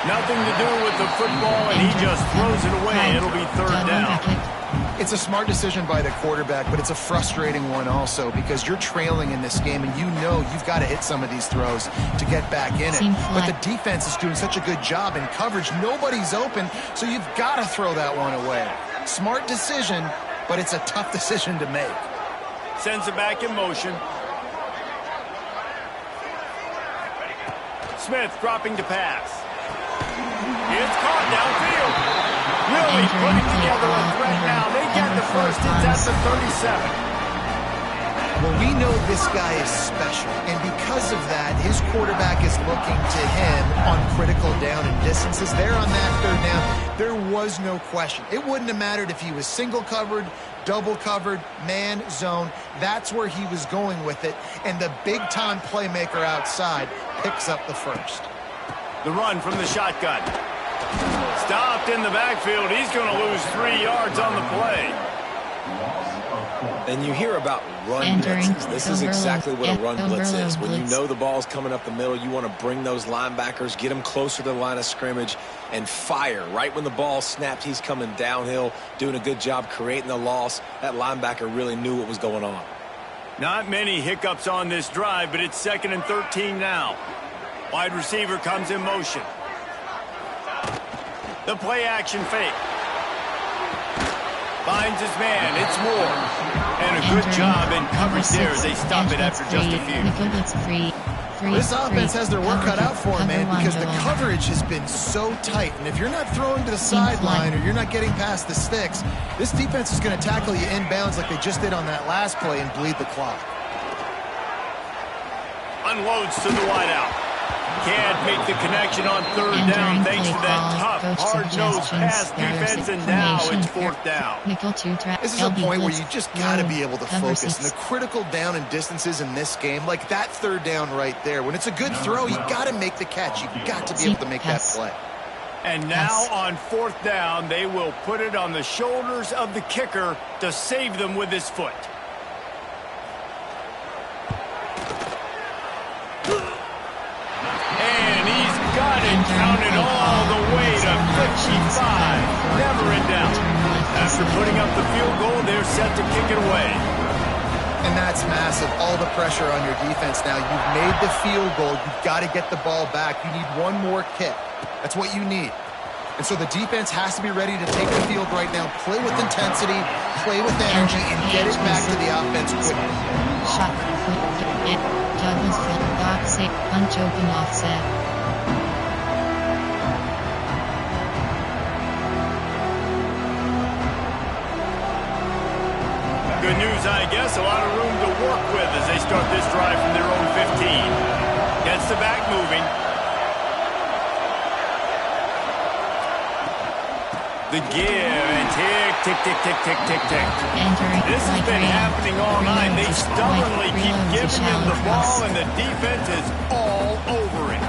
Nothing to do with the football, and he just throws it away. It'll be 3rd down. It's a smart decision by the quarterback, but it's a frustrating one also because you're trailing in this game, and you know you've got to hit some of these throws to get back in it. But the defense is doing such a good job in coverage. Nobody's open, so you've got to throw that one away. Smart decision, but it's a tough decision to make. Sends it back in motion. Smith dropping to pass. It's caught downfield. Really putting together a threat now. They get the first. It's at the 37. Well, we know this guy is special, and because of that, his quarterback is looking to him on critical down and distances. There on that 3rd down, there was no question. It wouldn't have mattered if he was single covered, double covered, man, zone. That's where he was going with it, and the big-time playmaker outside picks up the first. The run from the shotgun. Stopped in the backfield. He's going to lose 3 yards on the play. And you hear about run blitzes. This is exactly what a run blitz is. When you know the ball's coming up the middle, you want to bring those linebackers, get them closer to the line of scrimmage, and fire. Right when the ball snapped, he's coming downhill, doing a good job creating the loss. That linebacker really knew what was going on. Not many hiccups on this drive, but it's 2nd and 13 now. Wide receiver comes in motion. The play action fake. Finds his man. It's Moore. And a good job in coverage there as they stop it after just a few. This offense has their work cut out for them, man, because the coverage has been so tight. And if you're not throwing to the sideline or you're not getting past the sticks, this defense is going to tackle you inbounds like they just did on that last play and bleed the clock. Unloads to the wideout. Can't make the connection on 3rd down thanks to that tough, hard-nosed pass defense, and now it's 4th down. This is a point where you just got to be able to focus. And the critical down and distances in this game, like that 3rd down right there, when it's a good throw, you got to make the catch. You got to be able to make that play. And now on 4th down, they will put it on the shoulders of the kicker to save them with his foot. Counted all the way to 55. Never in doubt. After putting up the field goal, they're set to kick it away. And that's massive. All the pressure on your defense now. You've made the field goal. You've got to get the ball back. You need one more kick. That's what you need. And so the defense has to be ready to take the field right now, play with intensity, play with energy, and get it back to the offense quickly. Shot. Douglas field box it. Punch open offset. Good news, I guess. A lot of room to work with as they start this drive from their own 15. Gets the back moving. The give and tick, tick, tick, tick, tick, tick, tick. This has been happening all night. They stubbornly keep giving him the ball, and the defense is all over it.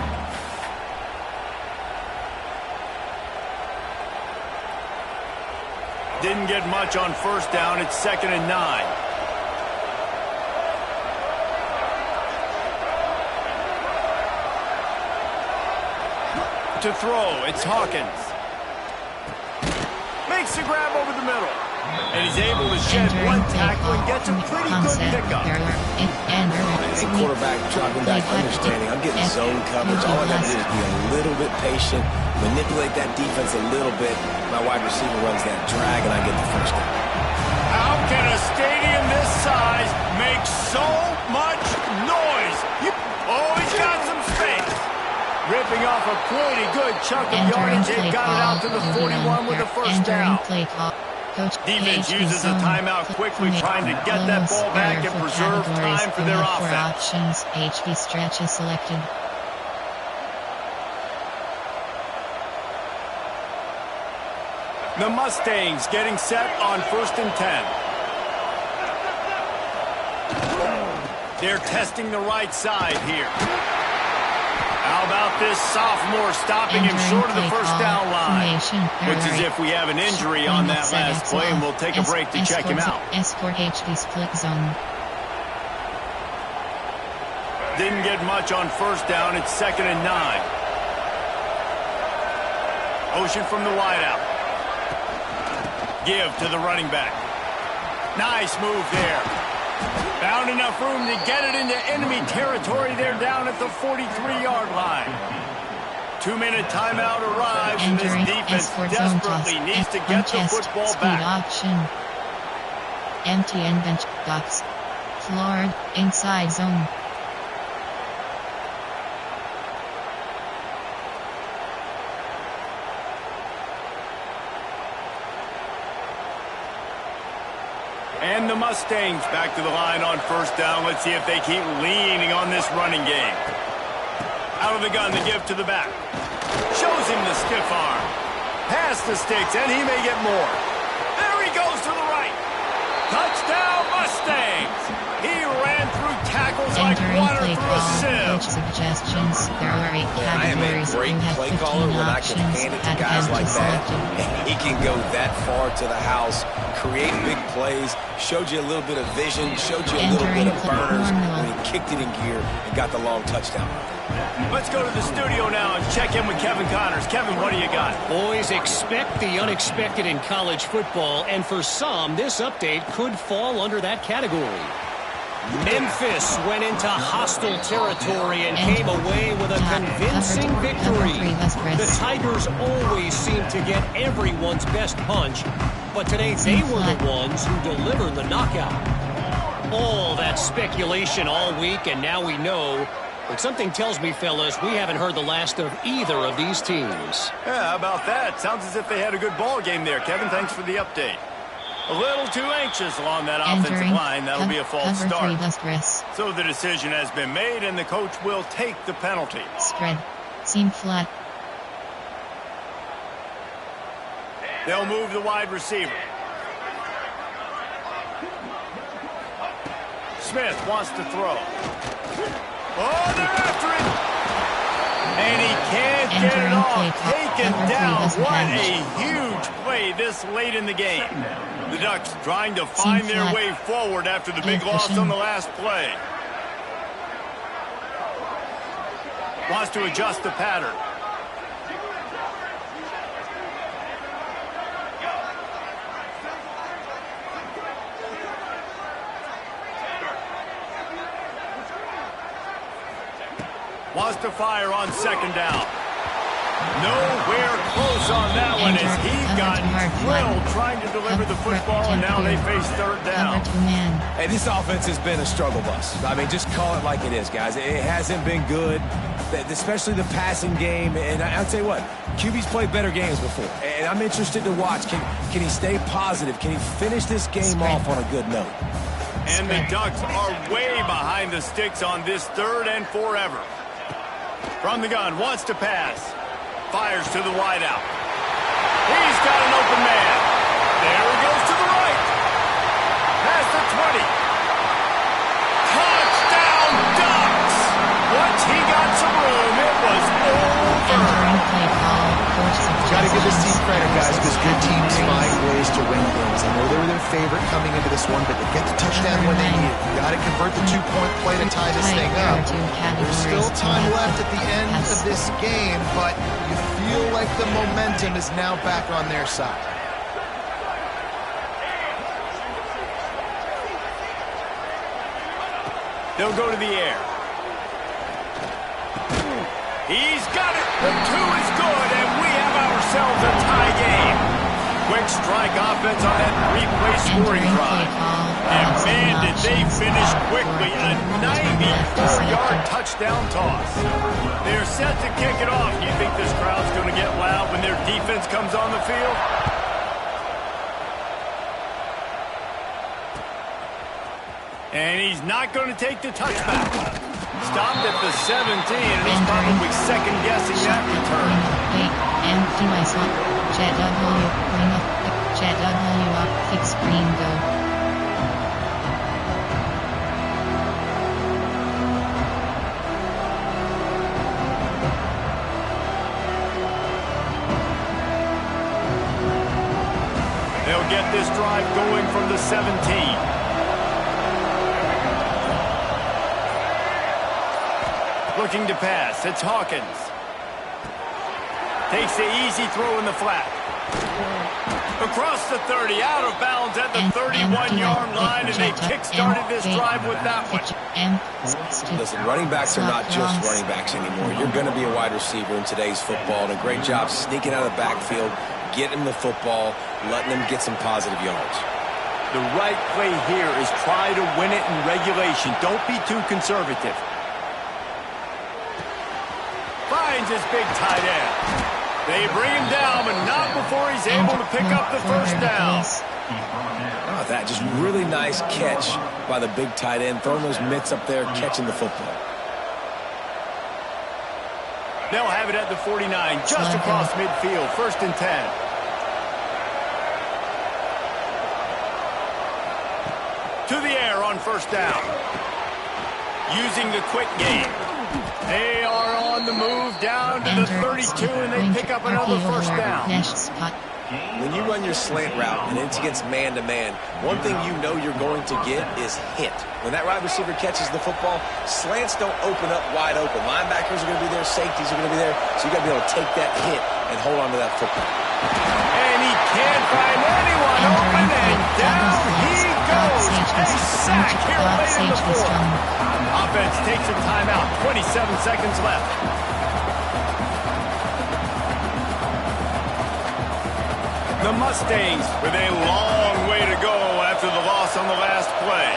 Didn't get much on 1st down. It's 2nd and 9. To throw, it's Hawkins. Makes the grab over the middle. And he's able to shed one tackle and gets a pretty good pickup. Any quarterback dropping back, understanding, I'm getting zone coverage. All I got to do is be a little bit patient, manipulate that defense a little bit. My wide receiver runs that drag, and I get the first down. How can a stadium this size make so much noise? Oh, he's got some space. Ripping off a pretty good chunk of yardage. They've got it out to the 41 with the first down. Defense uses a timeout quickly, trying to get that ball back and preserve time for their offense. Options, HV stretch is selected. The Mustangs getting set on 1st and 10. They're testing the right side here. How about this sophomore stopping him short of the first down line? Looks as if we have an injury on that last play, and we'll take a break to check him out. S4HD split zone. Didn't get much on first down. It's 2nd and 9. Motion from the wideout. Give to the running back. Nice move there. Found enough room to get it into enemy territory. They're down at the 43-yard line. 2-minute timeout arrives, and this defense desperately needs to get the football back. Option. MTN bench box. Floored, inside zone. And the Mustangs back to the line on first down. Let's see if they keep leaning on this running game. Out of the gun, the give to the back. Shows him the stiff arm. Past the sticks, and he may get more. There he goes to the right. Touchdown, Mustangs. He ran through tackles like water through a sieve. Coach suggestions. There are 8 categories. I am a great play caller when I can hand it to guys like that. He can go that far to the house, create big plays, showed you a little bit of vision, showed you a little bit of burners when he kicked it in gear and got the long touchdown. Let's go to the studio now and check in with Kevin Connors. Kevin, what do you got? Boys, expect the unexpected in college football, and for some, this update could fall under that category. Memphis went into hostile territory and came away with a convincing victory. The Tigers always seem to get everyone's best punch, but today they were the ones who delivered the knockout. All that speculation all week, and now we know. But something tells me, fellas, we haven't heard the last of either of these teams. Yeah, how about that? Sounds as if they had a good ball game there. Kevin, thanks for the update. A little too anxious along that offensive line. That'll be a false start. So the decision has been made, and the coach will take the penalty. Spread. Seam flat. They'll move the wide receiver. Smith wants to throw. Oh, they're after it. And he can't get it off. Taken down. What a huge play this late in the game. The Ducks trying to find their way forward after the big loss on the last play. Wants to adjust the pattern. Wants to fire on second down. Nowhere close on that one as he got drilled trying to deliver the football, and now they face third down. Hey, this offense has been a struggle bus. I mean, just call it like it is, guys. It hasn't been good, especially the passing game. And I'll tell you what, QB's played better games before, and I'm interested to watch. Can he stay positive? Can he finish this game off on a good note? And the Ducks are way behind the sticks on this third and forever. From the gun, wants to pass. Fires to the wideout. He's got an open man. There he goes to the right. Past the 20. Touchdown, Ducks! Once he got some room, it was over. Got to give this team credit, guys, because good teams find ways to win games. I know they were their favorite coming into this one, but they get the touchdown when they need it. You got to convert the 2-point play to tie this thing up. There's still time left at the end of this game, but you feel like the momentum is now back on their side. They'll go to the air. He's got it. The 2 is good, and we have ourselves a tie game. Quick strike offense on that replay scoring drive. And man, did they finish quickly. A 94-yard touchdown toss. They're set to kick it off. Do you think this crowd's going to get loud when their defense comes on the field? And he's not going to take the touchback. Stopped at the 17, and he's probably second-guessing that return. this drive going from the 17. Looking to pass. It's Hawkins. Takes the easy throw in the flat. Across the 30, out of bounds at the 31-yard line, and they kick-started this drive with that one. Listen, running backs are not just running backs anymore. You're going to be a wide receiver in today's football, and a great job sneaking out of the backfield, getting the football, letting them get some positive yards. The right play here is try to win it in regulation. Don't be too conservative. Finds his big tight end. They bring him down, but not before he's able to pick up the first down. Oh, that just really nice catch by the big tight end, throwing those mitts up there, catching the football. They'll have it at the 49, just across midfield, 1st and 10. To the air on 1st down. Using the quick game. They are on the move down to the 32, and they pick up another 1st down. When you run your slant route and it's against man-to-man, one thing you know you're going to get is hit. When that wide receiver catches the football, slants don't open up wide open. Linebackers are going to be there, safeties are going to be there, so you got to be able to take that hit and hold on to that football. And he can't find anyone open, and down he goes. A sack here late in the 4th. Offense takes a timeout, 27 seconds left. The Mustangs with a long way to go after the loss on the last play.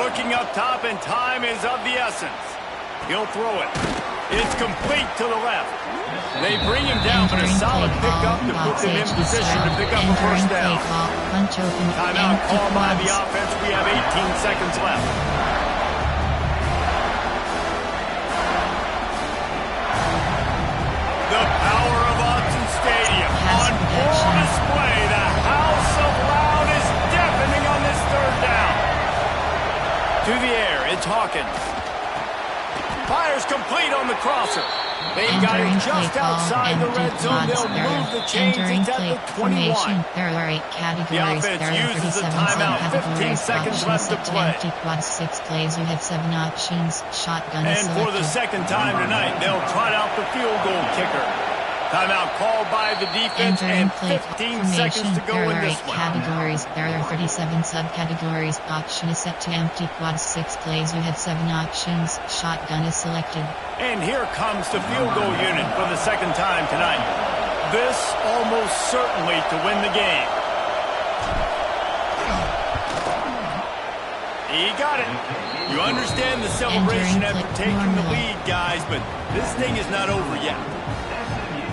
Looking up top, and time is of the essence. He'll throw it. It's complete to the left. They bring him down, but a solid pickup to put them in position to pick up a 1st down. Timeout called by the offense. We have 18 seconds left. The power of Autzen Stadium on full display. The house of loud is deafening on this 3rd down. To the air, it's Hawkins. Fires complete on the crosser. They've got him just outside the red zone. They'll move the chains. It's at the 21. There are 8 categories. The offense uses a timeout. 15 seconds left to play. Quad 6 plays. You have 7 options. Shotgun And selected. for the 2nd time tonight, they'll trot out the field goal kicker. Timeout called by the defense, and 15 seconds to go in this one. Categories. There are 37 subcategories. Option is set to empty. Quad 6 plays. You have 7 options. Shotgun is selected. And here comes the field goal unit for the 2nd time tonight. This almost certainly to win the game. He got it. You understand the celebration after taking the lead, guys, but this thing is not over yet.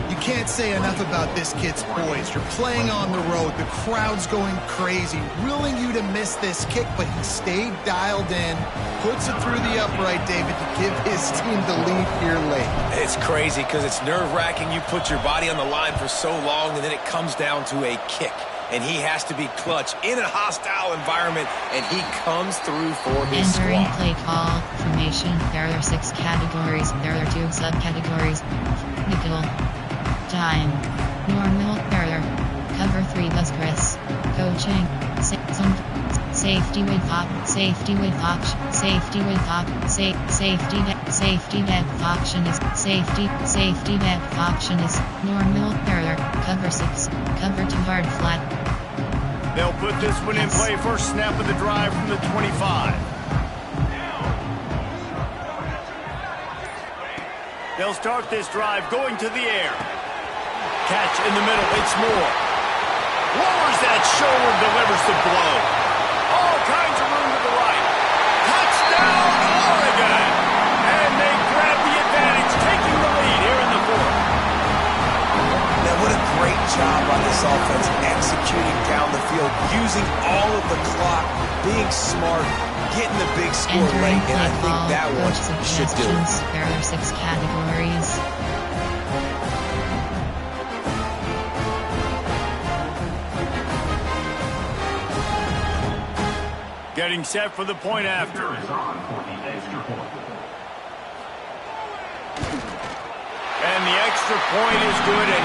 You can't say enough about this kid's poise. You're playing on the road. The crowd's going crazy, willing you to miss this kick, but he stayed dialed in, puts it through the upright, David, to give his team the lead here late. It's crazy because it's nerve-wracking. You put your body on the line for so long, and then it comes down to a kick. And he has to be clutch in a hostile environment, and he comes through for his Entering squad. play call formation. There are 6 categories. There are 2 subcategories. Nickel. Time. Normal. Error. Cover 3 bus press. Coaching. Safety with op. Safety with option. Safety with op. Safety net. Safety net option is safety. Safety net option is normal. Error. Cover 6. Cover 2 hard flat. They'll put this one in play. First snap of the drive from the 25. They'll start this drive going to the air. Catch in the middle. It's Moore. Lowers that shoulder, delivers the blow. All kinds of room to the right. Touchdown, Oregon! And they grab the advantage, taking the lead here in the 4th. Now, what a great job by this offense executing down the field, using all of the clock, being smart, getting the big score late, and I think that one should do it. There are 6 categories. Getting set for the point after. And the extra point is good. And